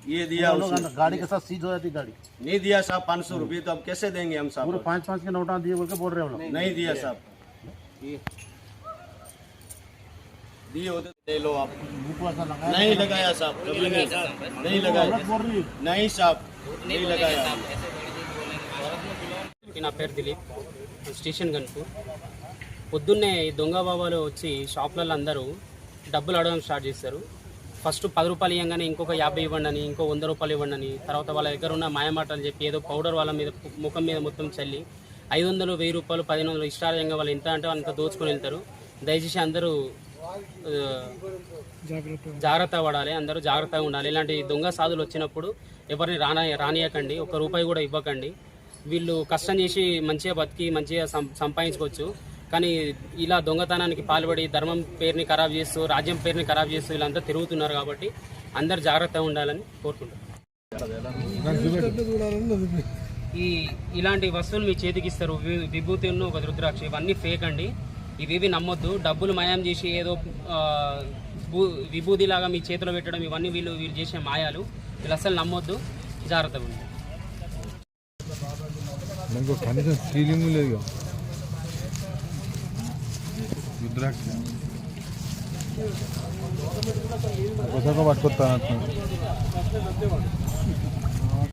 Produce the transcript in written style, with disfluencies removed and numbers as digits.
ये दिया उसने। गाड़ी के साथ सीज हो जाती गाड़ी। नहीं दिया साहब 500 रुपये, तो अब कैसे देंगे हम साहब? पूरे 5-5 के नोटा दिए बोल के बोल रहे हो लोग। नहीं दिया साहब, दिए होते दे लो आप। नहीं लगाया साहब, कभी नहीं लगाया, नहीं साहब नहीं लगाया। నా పేరు దిలీప్, స్టేషన్ గన్పూర్. పొద్దున్నే ఈ దొంగ బాబాలు వచ్చి షాప్లలో అందరూ డబ్బులు అడగడం స్టార్ట్ చేస్తారు. ఫస్ట్ 10 రూపాయలు ఇవ్వగానే ఇంకొక 50 ఇవ్వండి అని, ఇంకో 100 రూపాయలు ఇవ్వండి అని, తర్వాత వాళ్ళ దగ్గర ఉన్న మాయమాటలు చెప్పి ఏదో పౌడర్ వాళ్ళ మీద ముఖం మీద మొత్తం చల్లి 500, 1000 రూపాయలు, 1500 ఇష్టాలయంగా వాళ్ళు ఎంత అంటే అంత దోచుకొని వెళ్తారు. దయచేసి అందరూ జాగ్రత్త పడాలి, అందరూ జాగ్రత్తగా ఉండాలి. ఇలాంటి దొంగ సాధులు వచ్చినప్పుడు ఎవరిని రానియకండి, 1 రూపాయి కూడా ఇవ్వకండి. వీళ్ళు కష్టం చేసి మంచిగా బతికి మంచిగా సంపాదించుకోవచ్చు, కానీ ఇలా దొంగతనానికి పాల్పడి ధర్మం పేరుని ఖరాబ్ చేస్తూ, రాజ్యం పేరుని ఖరాబ్ చేస్తూ వీళ్ళంతా తిరుగుతున్నారు. కాబట్టి అందరు జాగ్రత్తగా ఉండాలని కోరుకుంటున్నారు. ఇలాంటి వస్తువులు మీ చేతికి ఇస్తారు, విభూతి ఉన్న ఒక రుద్రాక్ష, ఇవన్నీ ఫేక్ అండి. ఇవేవి నమ్మొద్దు. డబ్బులు మయం చేసి ఏదో విభూతిలాగా మీ చేతిలో పెట్టడం, ఇవన్నీ వీళ్ళు చేసే మాయాలు. వీళ్ళు అసలు నమ్మొద్దు, జాగ్రత్తగా ఉండాలి. కనీసం స్త్రీలింగ్ లేదు, రుద్రాక్ష పట్టుకొస్తా